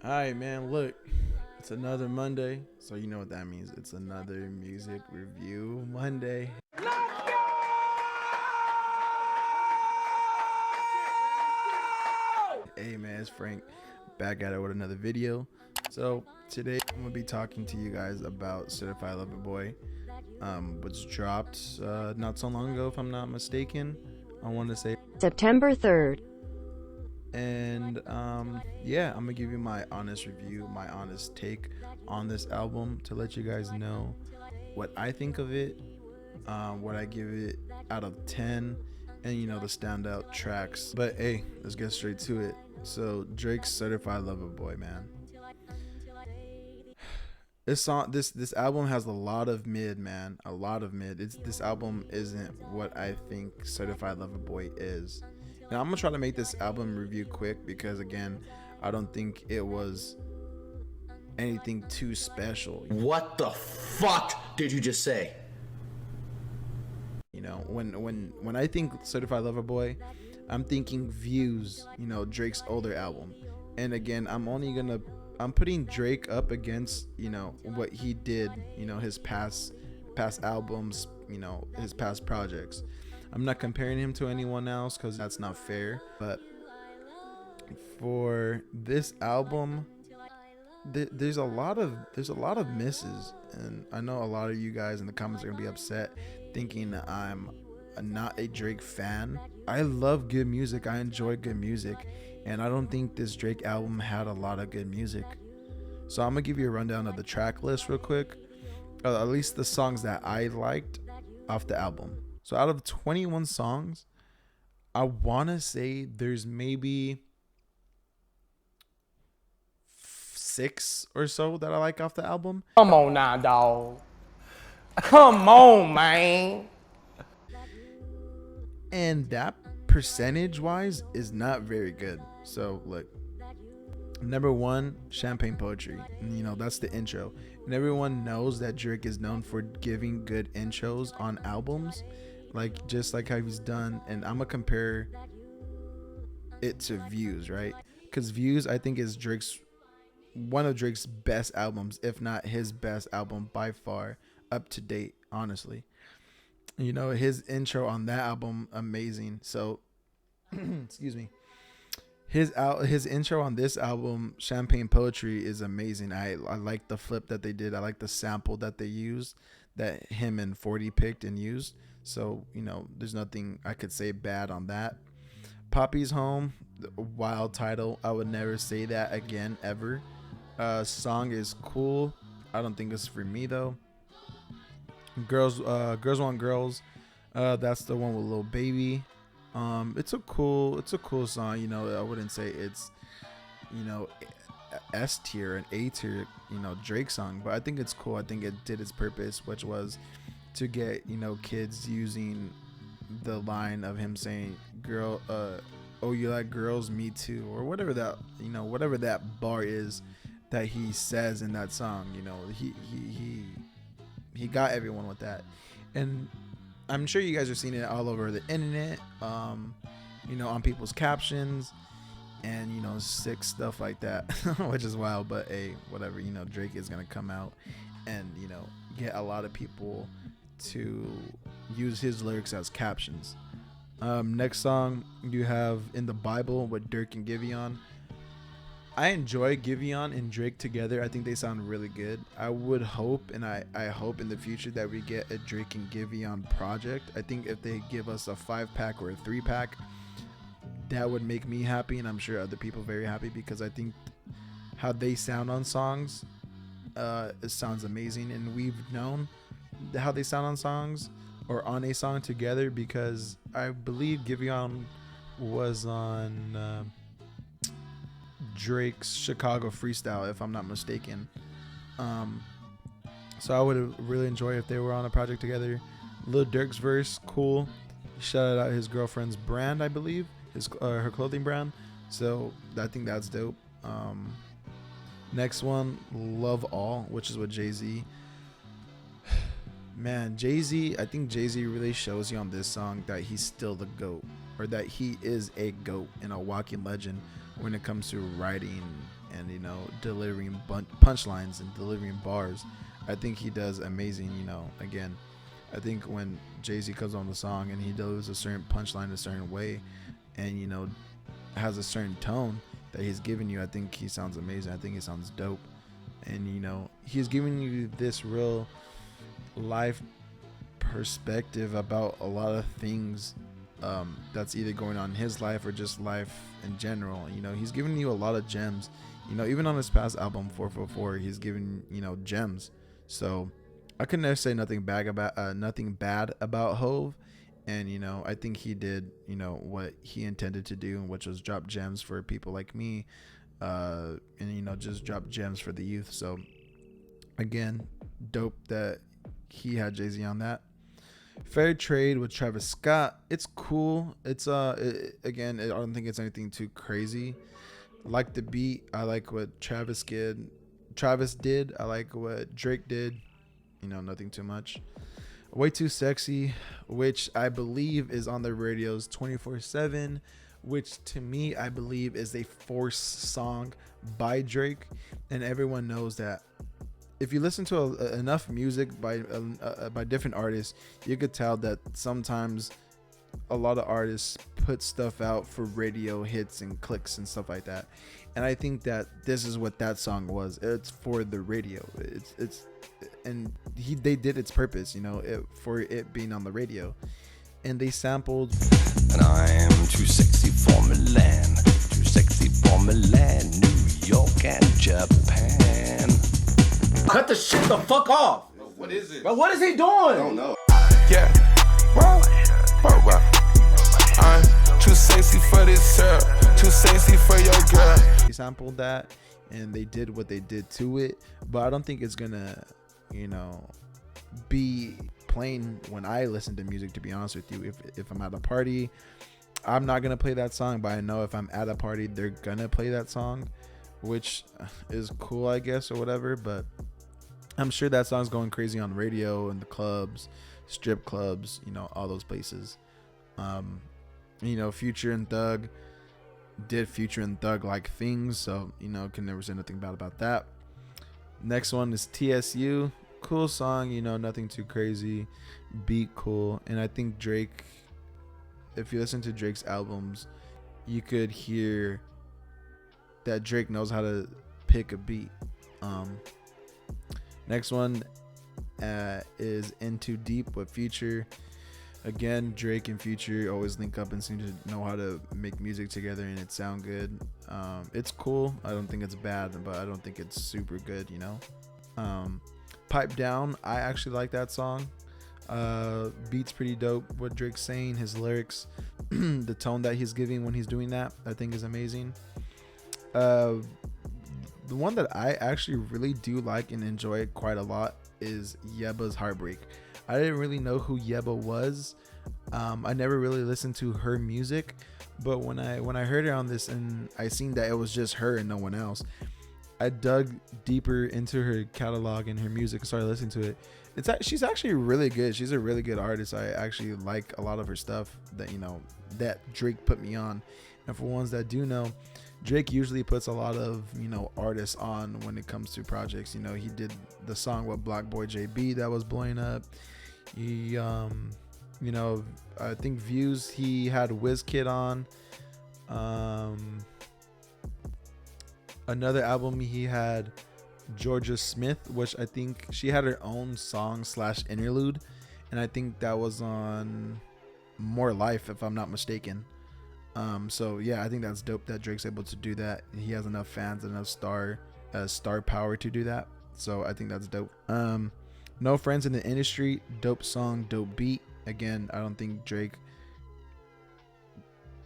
All right, man. Look, it's another Monday, so you know what that means. It's another music review Monday. Hey, man, it's Frank back at it with another video. So today I'm gonna be talking to you guys about Certified Lover Boy, which dropped not so long ago, if I'm not mistaken. I want to say September 3rd. And yeah, I'm gonna give you my honest review, my honest take on this album to let you guys know what I think of it, what I give it out of 10, and the standout tracks. But hey, let's get straight to it. So Drake's Certified Lover Boy, man. This album has a lot of mid, man. A lot of mid. This album isn't what I think Certified Lover Boy is. And I'm gonna try to make this album review quick because again, I don't think it was anything too special. What the fuck did you just say? When I think Certified Lover Boy, I'm thinking Views, Drake's older album. And again, I'm putting Drake up against, what he did, his past albums, his past projects. I'm not comparing him to anyone else because that's not fair. But for this album, there's a lot of misses, and I know a lot of you guys in the comments are gonna be upset, thinking I'm not a Drake fan. I love good music. I enjoy good music, and I don't think this Drake album had a lot of good music. So I'm gonna give you a rundown of the track list real quick, at least the songs that I liked off the album. So out of 21 songs, I want to say there's maybe 6 or so that I like off the album. Come on now, dog. Come on, man. And that percentage wise is not very good. So look, number 1, Champagne Poetry. And, that's the intro. And everyone knows that Drake is known for giving good intros on albums. Just like how he's done, and I'm gonna compare it to Views, right? Because Views, I think, is one of Drake's best albums, if not his best album by far, up to date, honestly. His intro on that album, amazing. So excuse me, his intro on this album, Champagne Poetry, is amazing. I like the flip that they did. I like the sample that they used, that him and 40 picked and used. So, there's nothing I could say bad on that. Poppy's Home, wild title. I would never say that again, ever. Song is cool. I don't think it's for me, though. Girls Want Girls. That's the one with Lil Baby. It's a cool song. I wouldn't say it's, S tier and A tier, Drake song, but I think it's cool. I think it did its purpose, which was to get kids using the line of him saying girl oh, you like girls, me too, or whatever that bar is that he says in that song. He got everyone with that, and I'm sure you guys are seeing it all over the internet, on people's captions and sick stuff like that, which is wild. But hey, whatever. Drake is gonna come out and get a lot of people to use his lyrics as captions. Next song you have In the Bible with Dirk and Giveon. I enjoy Giveon and Drake together. I think they sound really good. I would hope, and I hope in the future that we get a Drake and Giveon project. I think if they give us a 5-pack or a 3-pack, that would make me happy, and I'm sure other people very happy, because I think how they sound on songs, it sounds amazing, and we've known how they sound on songs or on a song together, because I believe Giveon was on Drake's Chicago Freestyle, if I'm not mistaken. So I would really enjoy if they were on a project together. Lil Durk's verse, cool. He shouted out his girlfriend's brand, I believe, her clothing brand. So I think that's dope. Next one, Love All, which is with Jay-Z. Man, Jay-Z, I think Jay-Z really shows you on this song that he's still the GOAT, or that he is a GOAT and a walking legend when it comes to writing and delivering punchlines and delivering bars. I think he does amazing. Again, I think when Jay-Z comes on the song and he delivers a certain punchline a certain way, and has a certain tone that he's giving you, I think he sounds amazing. I think he sounds dope, and he's giving you this real life perspective about a lot of things that's either going on in his life or just life in general. He's giving you a lot of gems. Even on his past album 444, he's giving gems. So I could never say nothing bad about Hove. And I think he did what he intended to do, which was drop gems for people like me, and just drop gems for the youth. So again, dope that he had Jay-Z on that. Fair Trade with Travis Scott. It's cool. It's again, I don't think it's anything too crazy. Like the beat. I like what Travis did. I like what Drake did. Nothing too much. Way Too Sexy, which I believe is on the radios 24/7, which to me I believe is a forced song by Drake, and everyone knows that. If you listen to enough music by different artists, you could tell that sometimes a lot of artists put stuff out for radio hits and clicks and stuff like that. And I think that this is what that song was. It's for the radio. They did its purpose, for it being on the radio. And they sampled. And I am too sexy for Milan, too sexy for Milan, New York and Japan. Cut the shit the fuck off. What is it? Bro, what is he doing? I don't know. Yeah, wow. I'm too sexy for this girl, too sexy for your girl. They sampled that and they did what they did to it, but I don't think it's gonna, be playing when I listen to music, to be honest with you. If I'm at a party, I'm not gonna play that song, but I know if I'm at a party, they're gonna play that song, which is cool, I guess, or whatever. But I'm sure that song's going crazy on the radio and the clubs, strip clubs, all those places. Future and Thug did Future and Thug like things, so can never say nothing bad about that. Next one is TSU. Cool song, nothing too crazy, beat cool. And I think Drake, if you listen to Drake's albums, you could hear that Drake knows how to pick a beat. Next one is In Too Deep with Future. Again, Drake and Future always link up and seem to know how to make music together, and it sound good. It's cool. I don't think it's bad, but I don't think it's super good, Pipe Down, I actually like that song. Beat's pretty dope. What Drake's saying, his lyrics, the tone that he's giving when he's doing that, I think is amazing. The one that I actually really do like and enjoy quite a lot is Yeba's Heartbreak. I didn't really know who Yeba was. I never really listened to her music, but when I heard her on this and I seen that it was just her and no one else, I dug deeper into her catalog and her music and started listening to it. She's actually really good. She's a really good artist. I actually like a lot of her stuff that Drake put me on. And for ones that do know, Drake usually puts a lot of artists on when it comes to projects. He did the song with Black Boy JB that was blowing up. He I think Views, he had WizKid on. Another album he had Georgia Smith, which I think she had her own song / interlude, and I think that was on More Life, if I'm not mistaken. So yeah, I think that's dope that Drake's able to do that. He has enough fans, enough star power to do that. So I think that's dope. No Friends in the Industry, dope song, dope beat. Again, I don't think Drake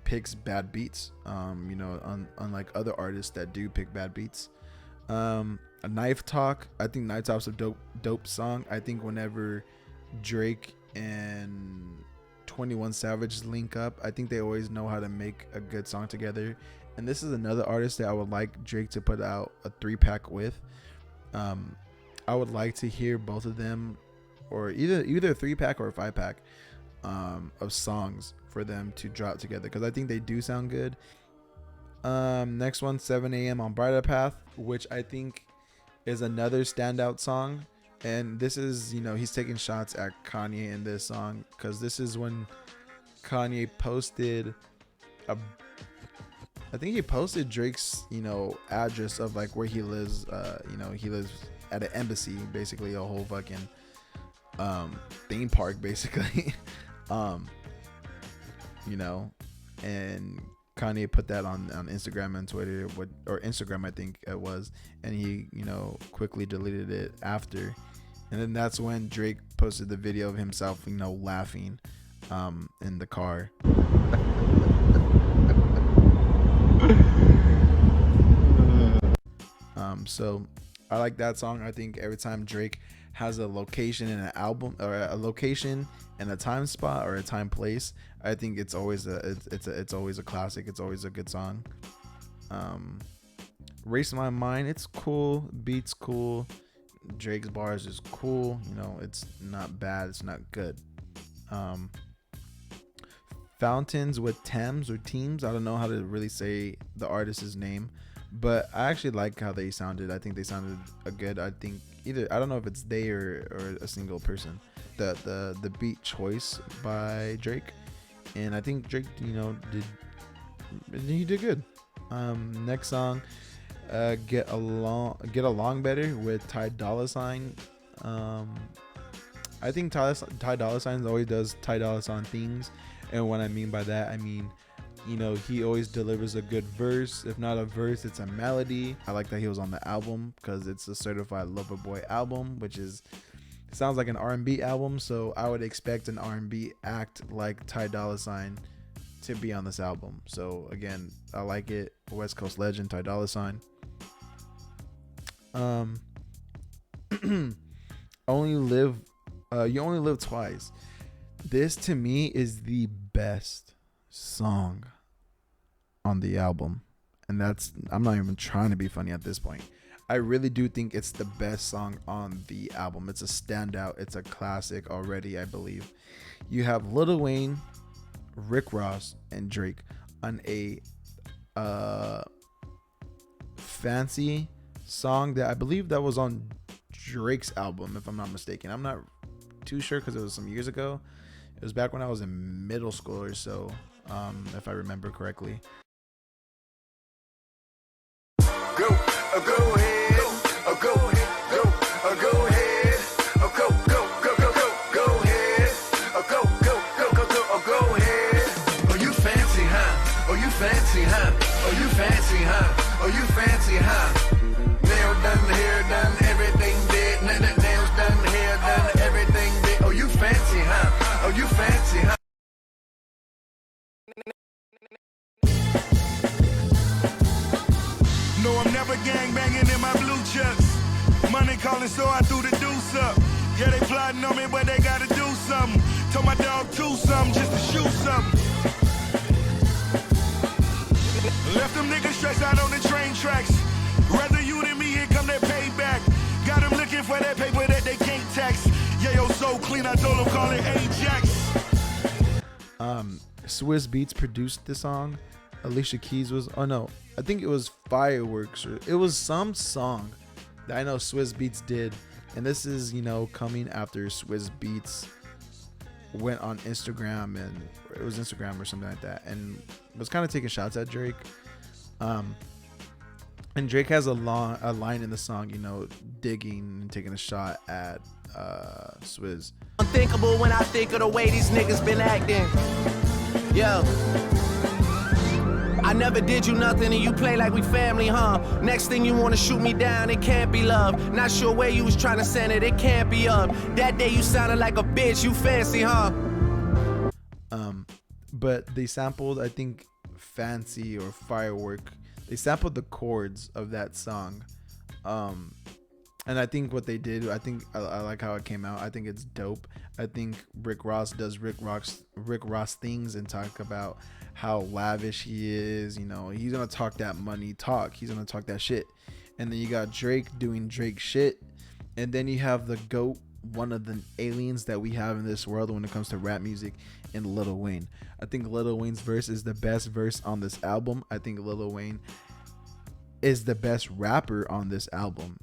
picks bad beats, unlike other artists that do pick bad beats. A Knife Talk, I think Knife Talk's a dope song. I think whenever Drake and 21 Savage link up, I think they always know how to make a good song together. And this is another artist that I would like Drake to put out a 3-pack with. I would like to hear both of them, or either a 3-pack or a 5-pack of songs for them to drop together, because I think they do sound good. Next one, 7 a.m. on Brighter Path, which I think is another standout song. And this is, you know, he's taking shots at Kanye in this song, because this is when Kanye posted I think he posted Drake's, you know, address of like where he lives. You know, he lives at an embassy, basically a whole fucking theme park, basically. You know, and Kanye put that on Instagram and Twitter, or Instagram, I think it was, and he, you know, quickly deleted it after. And then that's when Drake posted the video of himself, you know, laughing in the car. So I like that song. I think every time Drake has a location in an album, or a location and a time spot or a time place, I think it's always it's always a classic. It's always a good song. Race My Mind, it's cool. Beats cool. Drake's bars is cool. You know, it's not bad. It's not good. Fountains with Thames or Teams. I don't know how to really say the artist's name, but I actually like how they sounded. I think they sounded good. I think either, I don't know if it's they or a single person. The beat choice by Drake, and I think Drake, you know, he did good. Next song, Get Along Better with Ty Dolla $ign. I think Ty Dolla $ign always does Ty Dolla $ign things, and what I mean by that, I mean, you know, he always delivers a good verse. If not a verse, it's a melody. I like that he was on the album because it's a certified lover boy album, which is, sounds like an R&B album. So I would expect an R&B act like Ty Dolla $ign to be on this album. So again, I like it. West Coast legend Ty Dolla $ign. You only live twice. This to me is the best song on the album, and that's, I'm not even trying to be funny at this point. I really do think it's the best song on the album. It's a standout. It's a classic already, I believe. You have Lil Wayne, Rick Ross, and Drake on a Fancy song that I believe that was on Drake's album, if I'm not mistaken. I'm not too sure because it was some years ago. It was back when I was in middle school or so, if I remember correctly. Go ahead, go ahead, go ahead, go ahead, go ahead. Oh, you fancy, huh? Oh, you fancy, huh? Oh, you fancy, huh? Oh, you fancy, huh? Nail done, hair done, everything did. Nails done, hair done, everything did. Oh, you fancy, huh? Oh, you fancy, huh? No, I'm never gang banging in my blue chucks. Money calling, so I threw the deuce up. Yeah, they plotting on me, but they gotta do something. Told my dog to something just to shoot something. Left them niggas stressed out on the train tracks. Rather you than me, here come that payback. Got them looking for that paper that they can't tax. Yeah, yo, so clean, I told them call it Ajax. Swizz Beatz produced the song. Alicia Keys was, oh no, I think it was Fireworks, or it was some song that I know Swizz Beatz did. And this is, you know, coming after Swizz Beatz went on Instagram, and it was Instagram or something like that, and was kind of taking shots at Drake. And Drake has a line in the song, you know, digging and taking a shot at Swizz. Unthinkable when I think of the way these niggas been acting. Yo, I never did you nothing and you play like we family, huh? Next thing you wanna shoot me down, it can't be love. Not sure where you was trying to send it, it can't be up. That day you sounded like a bitch, you fancy, huh? But they sampled, I think, Fancy or Firework. They sampled the chords of that song. And I think what they did, I think I like how it came out. I think it's dope. I think Rick Ross does Rick Ross things and talk about how lavish he is. You know, he's gonna talk that money talk. He's gonna talk that shit. And then you got Drake doing Drake shit. And then you have the GOAT one of the aliens that we have in this world when it comes to rap music in Lil Wayne. I think Lil Wayne's verse is the best verse on this album. I think Lil Wayne is the best rapper on this album.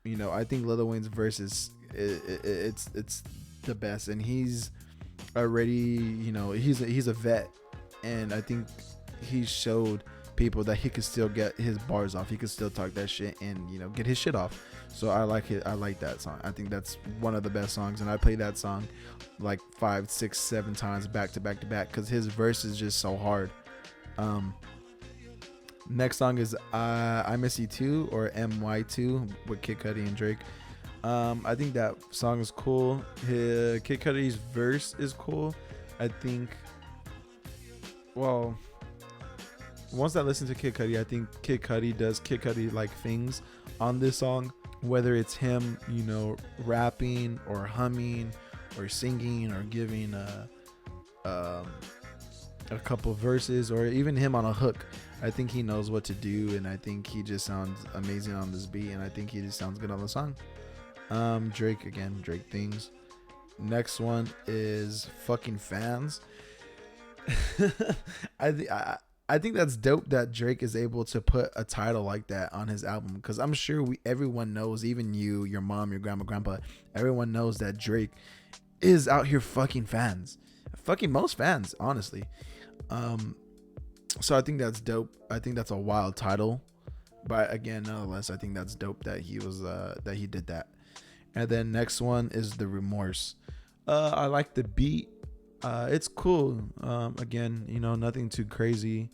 You know, I think Lil Wayne's verse is it's the best, and he's already, you know, he's a vet, and I think he showed people that he could still get his bars off. He could still talk that shit and, you know, get his shit off. So I like it. I like that song. I think that's one of the best songs, and I play that song like 5, 6, 7 times back to back to back because his verse is just so hard. Next song is I Miss You Too, or MY2 with Kid Cudi and Drake. I think that song is cool. Kid Cudi's verse is cool. I think, well, once I listen to Kid Cudi, I think Kid Cudi does Kid Cudi like things on this song, whether it's him, you know, rapping or humming or singing or giving a couple verses, or even him on a hook. I think he knows what to do, and I think he just sounds amazing on this beat, and I think he just sounds good on the song. Drake again, Drake things. Next one is fucking Fans. I think that's dope that Drake is able to put a title like that on his album, because I'm sure everyone knows, even you, your mom, your grandma, grandpa, everyone knows that Drake is out here fucking fans, fucking most fans, honestly. So I think that's dope. I think that's a wild title, but again, nonetheless, I think that's dope that he did that. And then next one is The Remorse. I like the beat. It's cool. Again, you know, nothing too crazy.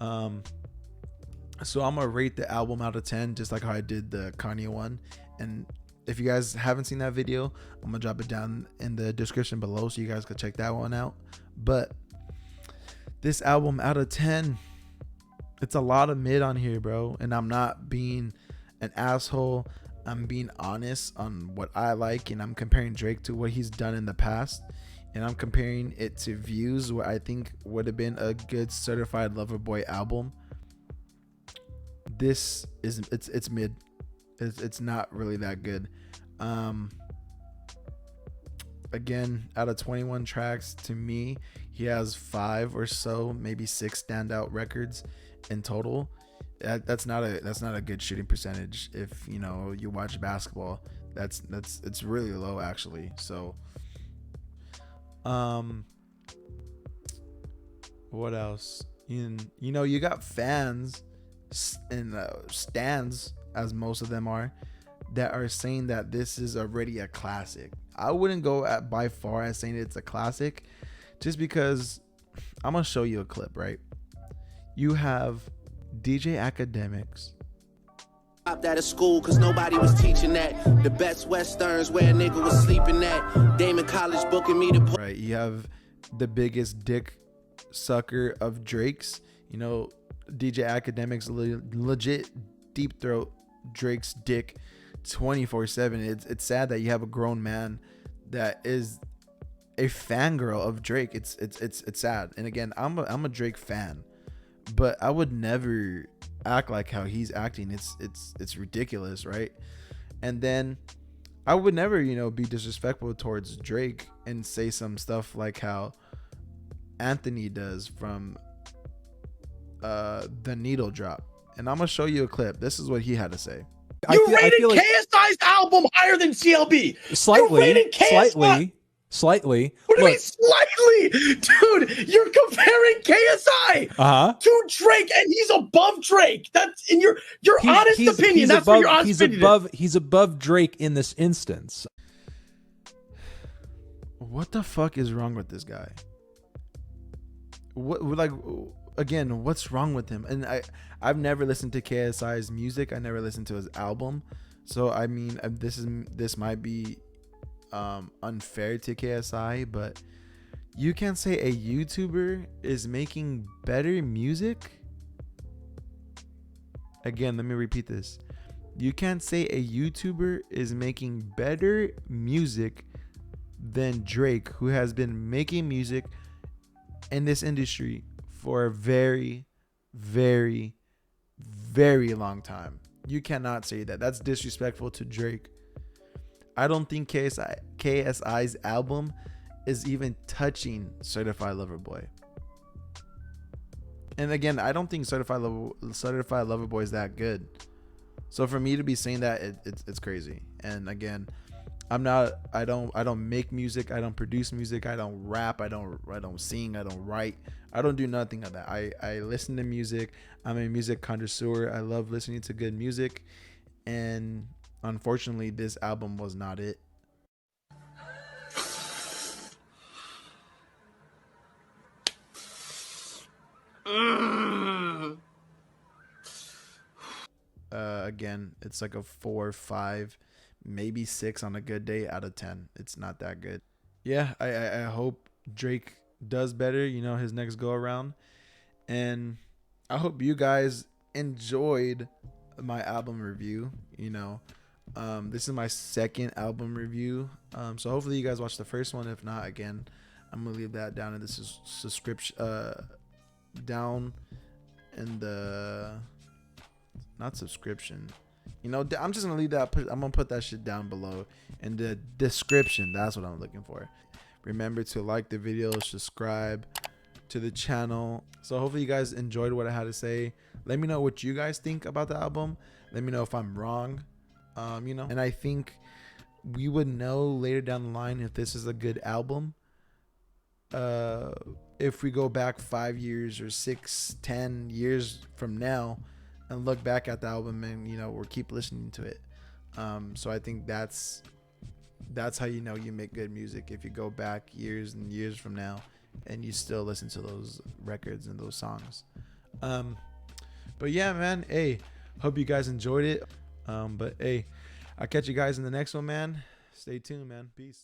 So I'm gonna rate the album out of 10, just like how I did the Kanye one. And if you guys haven't seen that video, I'm gonna drop it down in the description below so you guys can check that one out. But this album out of 10, it's a lot of mid on here, bro. And I'm not being an asshole. I'm being honest on what I like, and I'm comparing Drake to what he's done in the past, and I'm comparing it to Views, what I think would have been a good Certified Lover Boy album. This is it's mid. It's not really that good. Again, out of 21 tracks, to me, he has 5 or so, maybe 6 standout records in total. That's not a good shooting percentage. If you know, you watch basketball, it's really low actually. So what else? You know, you got fans and stands, as most of them are, that are saying that this is already a classic. I wouldn't go by far as saying it's a classic, just because I'm gonna show you a clip, right? You have DJ Academics. Stopped out of school cause nobody was teaching that. The best westerns where a nigga was sleeping at. Damon College booking me to put. Right, you have the biggest dick sucker of Drake's. You know, DJ Academics legit deep throat Drake's dick 24/7. It's sad that you have a grown man that is a fangirl of Drake. It's sad. And again, I'm a Drake fan, but I would never act like how he's acting. It's ridiculous, right? And then I would never, you know, be disrespectful towards Drake and say some stuff like how Anthony does from The Needle Drop. And I'm gonna show you a clip. This is what he had to say. You rated KSI's album higher than CLB. Slightly. What do you mean slightly? Dude, you're comparing KSI to Drake, and he's above Drake. That's in your honest opinion. That's what your honest opinion is. He's above Drake in this instance. What the fuck is wrong with this guy? What, like, again, what's wrong with him? And I've never listened to KSI's music. I never listened to his album. So I mean, this might be unfair to KSI, but you can't say a YouTuber is making better music. Again, let me repeat this. You can't say a YouTuber is making better music than Drake, who has been making music in this industry for a very, very, very long time. You cannot say that. That's disrespectful to Drake. I don't think KSI's album is even touching Certified Lover Boy. And again, I don't think Certified Lover Boy is that good. So for me to be saying that, it's crazy. And again, I don't make music, I don't produce music, I don't rap, I don't sing, I don't write, I don't do nothing of that. I listen to music. I'm a music connoisseur. I love listening to good music, and unfortunately this album was not it. Again, it's like a 4 or 5, maybe 6 on a good day out of 10. It's not that good. Yeah, I hope Drake does better, his next go around. And I hope you guys enjoyed my album review. This is my second album review. So hopefully you guys watched the first one. If not, again, I'm gonna leave that down in the subscription down in the not subscription. I'm just gonna leave that. I'm gonna put that shit down below in the description. That's what I'm looking for. Remember to like the video, subscribe to the channel. So hopefully you guys enjoyed what I had to say. Let me know what you guys think about the album. Let me know if I'm wrong. And I think we would know later down the line if this is a good album. If we go back 5 years or 6, 10 years from now and look back at the album and we'll keep listening to it. So I think that's how you make good music, if you go back years and years from now and you still listen to those records and those songs. But yeah, man, hey, hope you guys enjoyed it. But hey, I'll catch you guys in the next one, man. Stay tuned, man. Peace.